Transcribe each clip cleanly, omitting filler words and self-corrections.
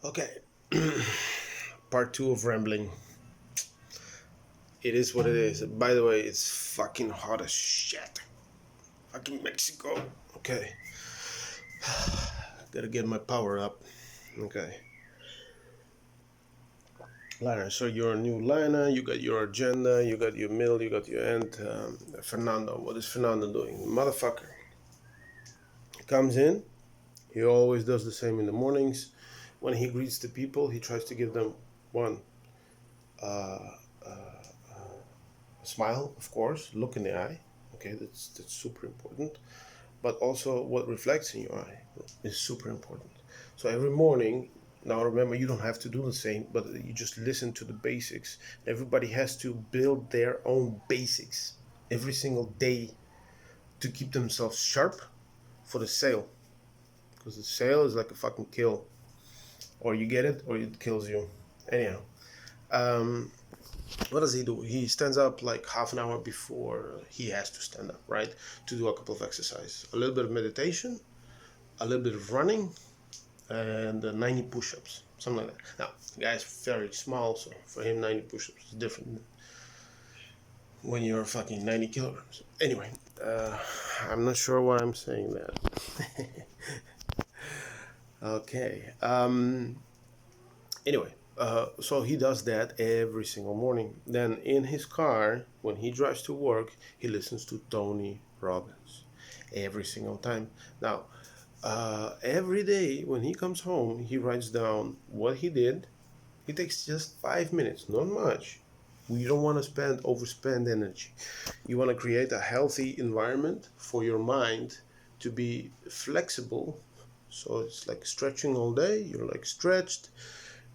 Okay, part two of rambling. It is what it is. By the way, it's fucking hot as shit. Fucking Mexico. Okay, gotta get my power up. Okay, Lana. So you're a new Lana. You got your agenda. You got your middle. You got your end. Fernando. What is Fernando doing? Motherfucker. He comes in. He always does the same in the mornings. When he greets the people, he tries to give them one. Uh, Smile, of course, look in the eye. Okay, that's super important. But also what reflects in your eye is super important. So every morning, now remember, you don't have to do the same, but you just listen to the basics. Everybody has to build their own basics every single day to keep themselves sharp for the sale. Because the sale is like a fucking kill. Or you get it or it kills you. Anyhow, um, what does he do? He stands up like half an hour before he has to stand up, right? To do a couple of exercises. A little bit of meditation, a little bit of running, and 90 push-ups, something like that. Now, the guy's very small, so for him 90 push-ups is different when you're fucking 90 kilograms. Anyway, I'm not sure why I'm saying that. Okay. Anyway, so he does that every single morning. Then in his car, when he drives to work, he listens to Tony Robbins every single time. Now, every day when he comes home, he writes down what he did. It takes just 5 minutes, not much. You don't want to overspend energy. You want to create a healthy environment for your mind to be flexible. So it's like stretching all day. You're like stretched.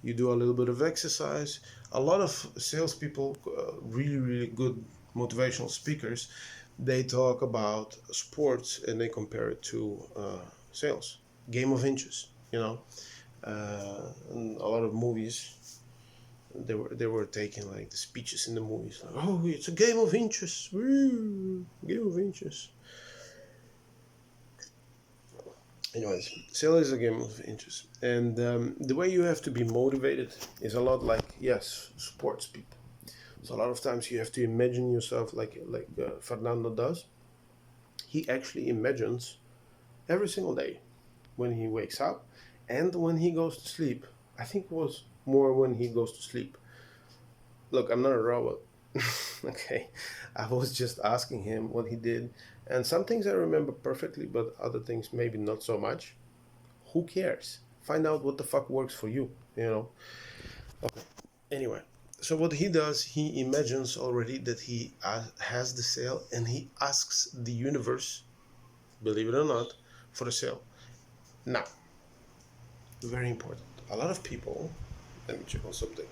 You do a little bit of exercise. A lot of salespeople, really good motivational speakers, they talk about sports and they compare it to sales. Game of inches, you know. And a lot of movies, they were taking like the speeches in the movies, like, oh, it's a game of inches, woo, game of inches. Anyways, sales is a game of inches, and the way you have to be motivated is a lot like, yes, sports people. So a lot of times you have to imagine yourself like Fernando does. He actually imagines every single day when he wakes up and when he goes to sleep. I think it was more when he goes to sleep. Look, I'm not a robot. Okay, I was just asking him what he did, and some things I remember perfectly, but other things maybe not so much. Who cares? Find out what the fuck works for you, you know? Okay, anyway, so what he does, he imagines already that he has the sale and he asks the universe, believe it or not, for the sale. Now, very important. A lot of people, let me check on something.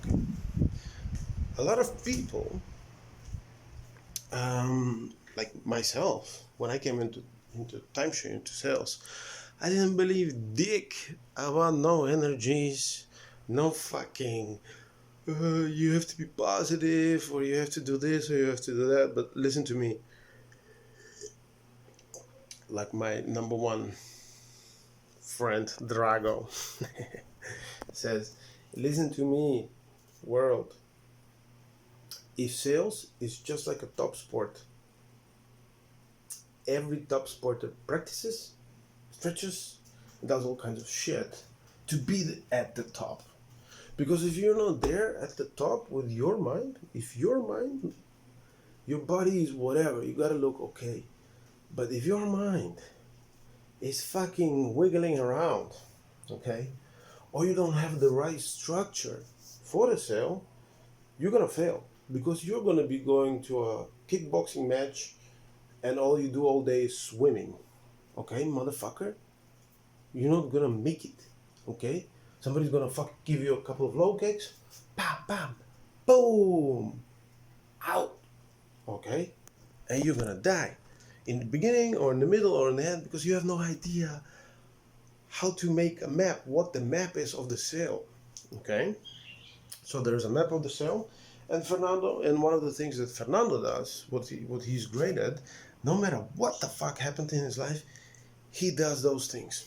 Okay. A lot of people, like myself, when I came into timeshare, into sales, I didn't believe dick about no energies, no fucking. You have to be positive, or you have to do this, or you have to do that. But listen to me, like my number one friend Drago says, listen to me, world. If sales is just like a top sport, every top sporter practices, stretches, does all kinds of shit to be at the top. Because if you're not there at the top with your mind, if your mind, your body is whatever, you gotta look okay. But if your mind is fucking wiggling around, okay, or you don't have the right structure for the sale, you're gonna fail. Because you're gonna be going to a kickboxing match and all you do all day is swimming. Okay, motherfucker? You're not gonna make it. Okay? Somebody's gonna give you a couple of low kicks. Bam, bam, boom, out. Okay? And you're gonna die in the beginning or in the middle or in the end because you have no idea how to make a map, what the map is of the sale. Okay? So there's a map of the sale, and Fernando, and one of the things that Fernando does, what he's great at, no matter what the fuck happened in his life, he does those things.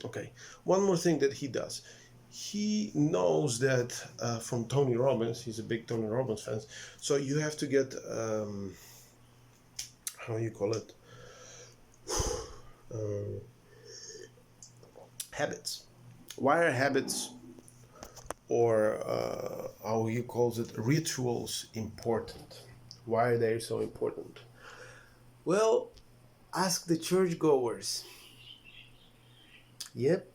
Okay, one more thing that he does. He knows that from Tony Robbins, he's a big Tony Robbins fan. So you have to get how you call it, uh, habits. Why are habits, or how he calls it, rituals, important? Why are they so important? Well, ask the churchgoers. Yep,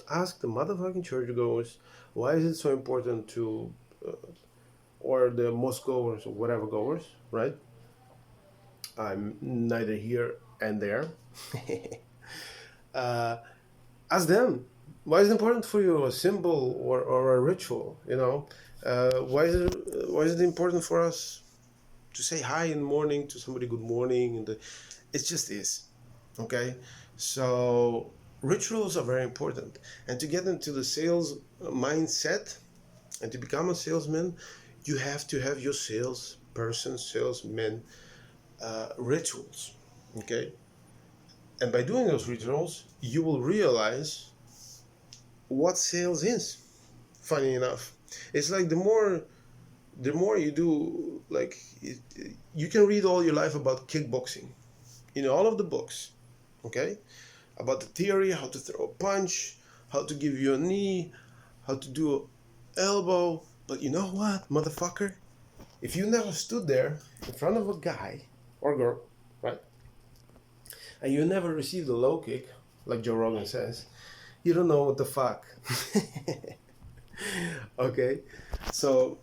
ask the motherfucking churchgoers. Why is it so important to, or the mosque goers or whatever goers, right? I'm neither here and there. uh, Ask them. Why is it important for you, a symbol or a ritual? You know, why is it important for us to say hi in the morning to somebody, good morning, and it just is. Okay, so rituals are very important, and to get into the sales mindset and to become a salesman, you have to have your salesperson, salesman rituals. Okay, and by doing those rituals, you will realize what sales is. Funny enough, it's like the more you do, like you can read all your life about kickboxing in all of the books, okay, about the theory, how to throw a punch, how to give you a knee, how to do an elbow. But you know what, motherfucker, if you never stood there in front of a guy or girl, right, and you never received a low kick, like Joe Rogan says, you don't know what the fuck. Okay, so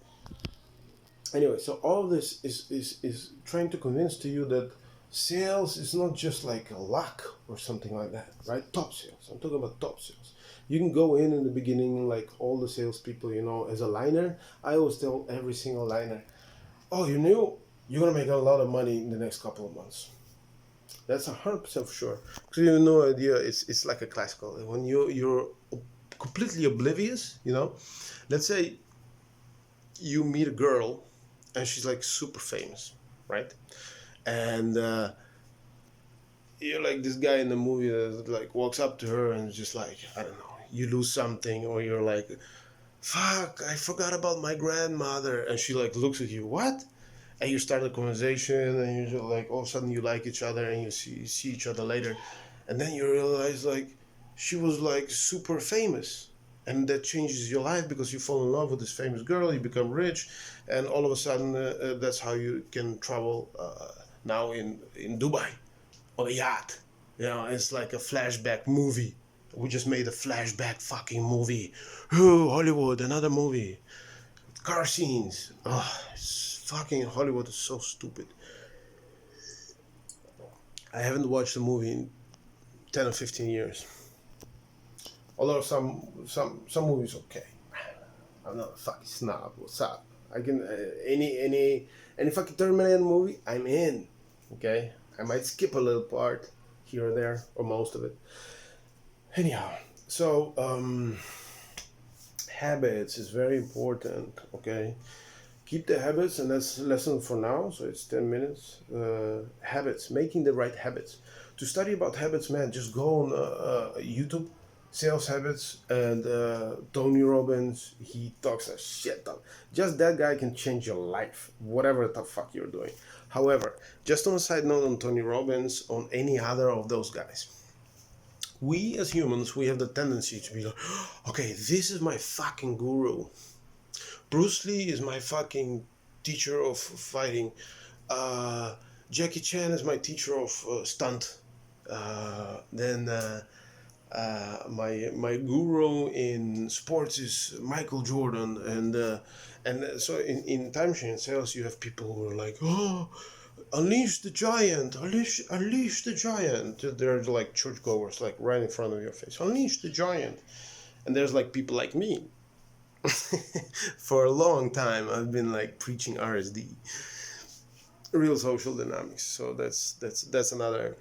anyway, so all of this is trying to convince to you that sales is not just like a luck or something like that, right? Top sales. I'm talking about top sales. You can go in the beginning, like all the salespeople, you know, as a liner. I always tell every single liner, oh, you knew you're gonna make a lot of money in the next couple of months. That's 100% for sure. Because you have no idea. It's like a classical. When you're completely oblivious, you know. Let's say you meet a girl, and she's like super famous, right? And you're like this guy in the movie that like walks up to her and just like, I don't know, you lose something, or you're like, fuck, I forgot about my grandmother, and she like looks at you, what? And you start a conversation, and you're just like, all of a sudden you like each other, and you see each other later, and then you realize like she was like super famous, and that changes your life because you fall in love with this famous girl, you become rich, and all of a sudden that's how you can travel now in Dubai on a yacht. You know, it's like a flashback movie. We just made a flashback fucking movie. Oh, Hollywood, another movie. Car scenes. Oh, it's fucking Hollywood is so stupid. I haven't watched a movie in 10 or 15 years. Although some movies okay. I'm not a fucking snob. What's up? I can any fucking Terminator movie, I'm in. Okay, I might skip a little part here or there, or most of it. Anyhow, so habits is very important. Okay, keep the habits, and that's a lesson for now. So it's 10 minutes. Habits, making the right habits. To study about habits, man, just go on YouTube, sales habits, and Tony Robbins. He talks a shit ton. Just that guy can change your life, whatever the fuck you're doing. However, just on a side note on Tony Robbins, on any other of those guys, we as humans, we have the tendency to be like, okay, this is my fucking guru. Bruce Lee is my fucking teacher of fighting. Jackie Chan is my teacher of stunt. Then my guru in sports is Michael Jordan, and so in time machine sales you have people who are like, oh, unleash the giant, unleash the giant. They're like churchgoers, like right in front of your face. Unleash the giant, and there's like people like me. For a long time, I've been like preaching RSD, real social dynamics. So that's another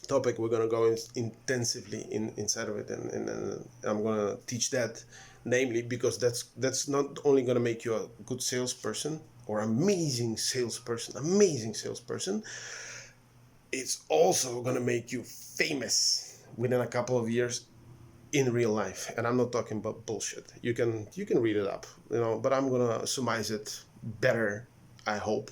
topic we're gonna go intensively inside of it, and I'm gonna teach that, namely because that's not only gonna make you a good salesperson or amazing salesperson, it's also gonna make you famous. within a couple of years in real life. And I'm not talking about bullshit. You can read it up, but I'm gonna surmise it better, I hope.